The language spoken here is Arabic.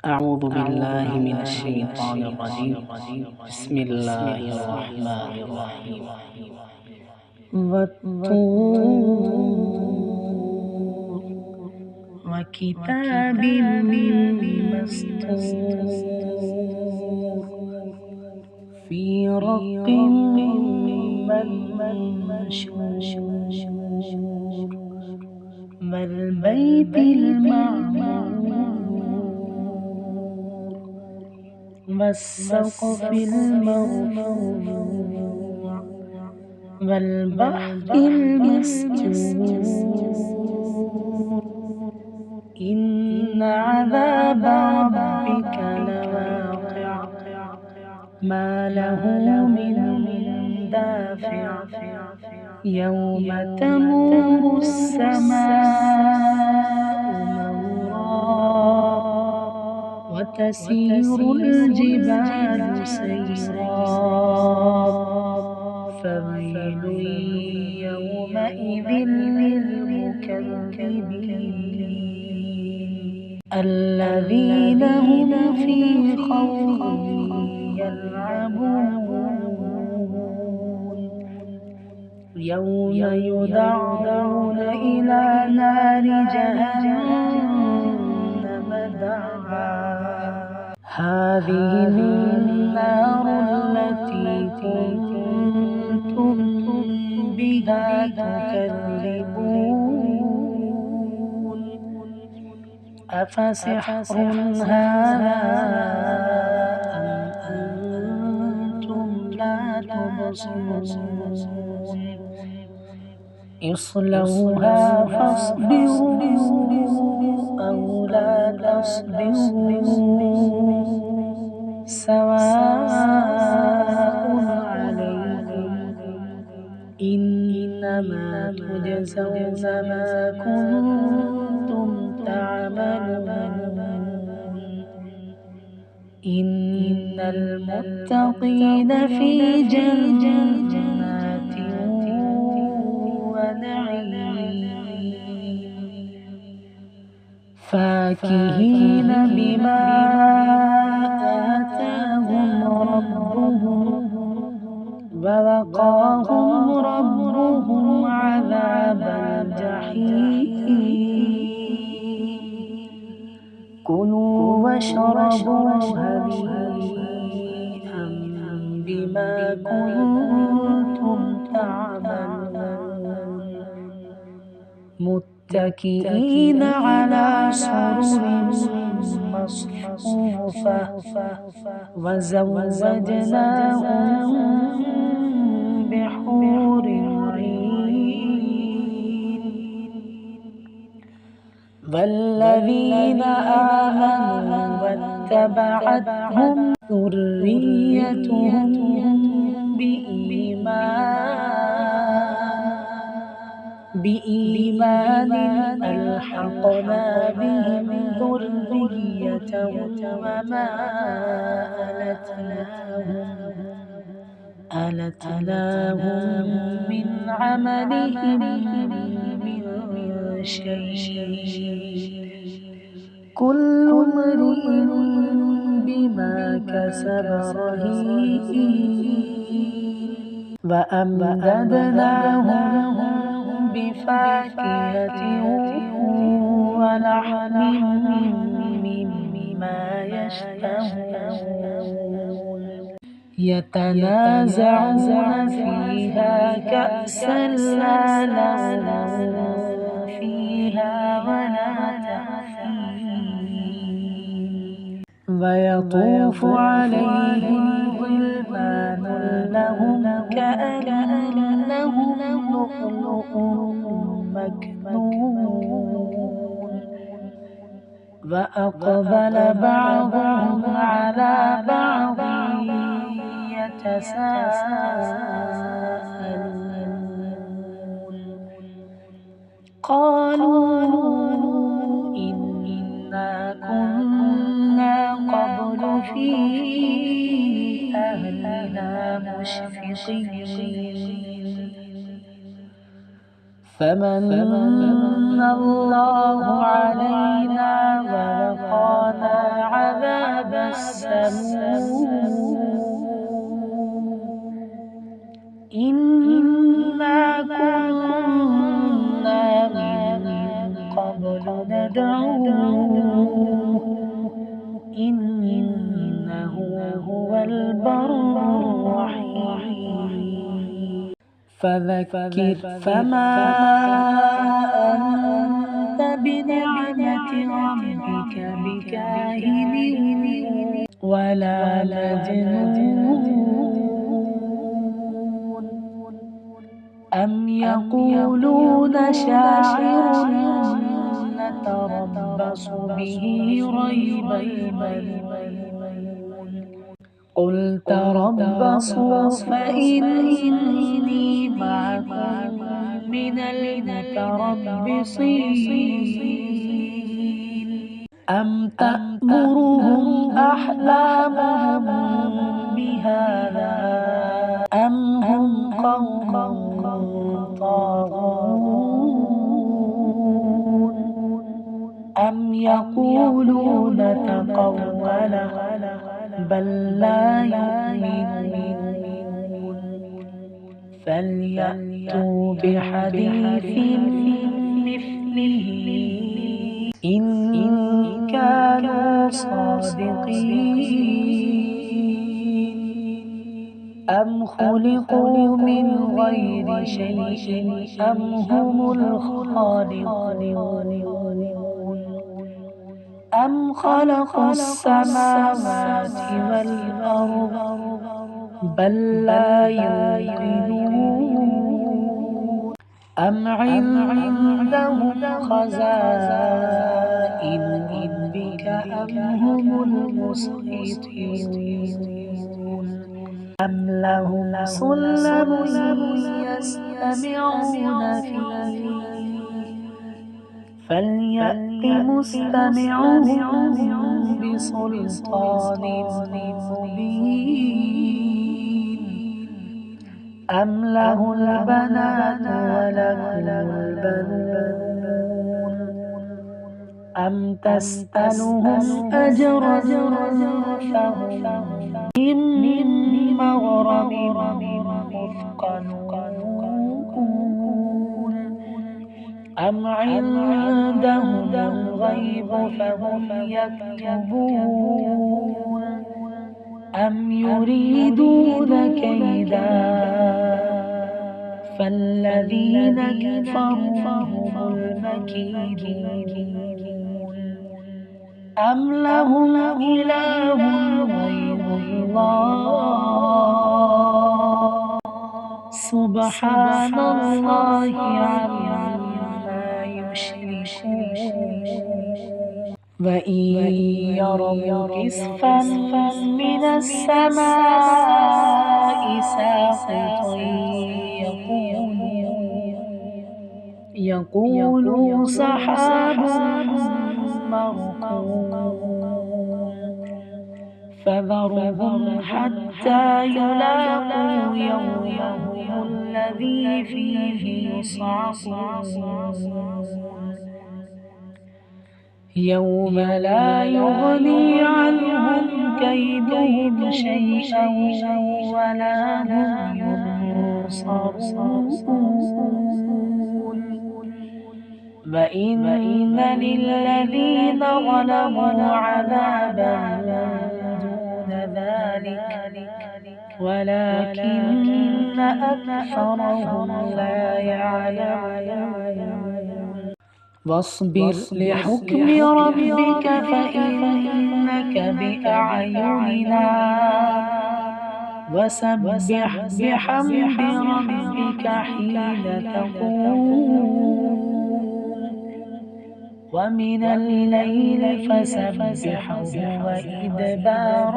أعوذ بالله من الشيطان الرجيم. بسم الله الرحمن الرحيم. والطور وكتاب مسطور في رق منشور والبيت المعمور والسقف المرفوع والبحر المسجور إن عذاب ربك لواقع ما له من دافع يوم تمور السماء مورا وتسير الجبال سيرا فويل يومئذ للمكذبين الذين هم في خوض يلعبون يوم يدعون إلى نار جهنم دعا هذه النار التي كنتم بها تكذبون أفسحر هذا أم أنتم لا تبصرون اصلوها فاصبروا أو لا تصبروا سواء عليكم إنما تجزون ما كنتم تعملون إن المتقين في جنات ونعيم فاكهين بما آتاهم ربهم ووقاهم ربهم عذاب الجحيم كلوا واشربوا هنيئا بما كنتم تعملون متكئين على سرر مصفوفة وزوجناهم بحور عين والذين آمنوا واتبعتهم ذريتهم بإيمان ألحقنا بهم ذريتهم وما ألتناهم من عملهم من شيء كل امرئ بما كسب رهين وأمددناهم بفاكهة ولحم مما يشتهون يتنازعون فيها كأسا لا لغو فيها ولا تأثيم ويطوف عليهم غلمان لهم كأنهم لؤلؤ مكنون وأقبل بعضهم على بعض يتساءلون قالوا إنا كنا قبل في أهلنا مشفقين فمن الله علينا ووقانا عذاب السموم إنا كنا من قبل ندعوه إنه هو البر الرحيم فذكر فما أنت بنعمة ربك بكاهن ولا مجنون أم يقولون شاعر نتربص به ريب المنون قل تربصوا فإني معكم من المتربصين أم تأمرهم أحلامهم بهذا أم هم قوم طاغون أم يقولون تقوله بل لا يؤمنون فليأتوا بحديث مثله إن كانوا صادقين أم خلقوا من غير شيء أم هم الخالقون أم خلقوا السماوات والأرض بل لا يوقنون أم عندهم خزائن ربك أم هم المسيطرون أم لهم سلم يستمعون فيه فليأت مستمعهم بسلطان مبين أم له البنات ولكم البنون أم تسألهم أجرا فهم من مغرم مثقلون أم عندهم الغيب فهم يكتبون أم يريدون كيدا فالذين كفروا هم المكيدون أم لهم إله غير الله سبحان الله عما يشركون وإن يروا كسفا من السماء ساقطا يقولوا سحاب مركوم فذرهم حتى يلاقوا يومهم الذي فيه يصعقون يوم لا يغني عنهم كيدهم شيئا ولا هم ينصرون وإن للذين ظلموا عذابا دون ذلك ولكن أكثرهم لا يعلمون واصبر لحكم ربك فإنك بأعيننا وسبح بحمد ربك حين تقوم ومن الليل فسبحه وإدبار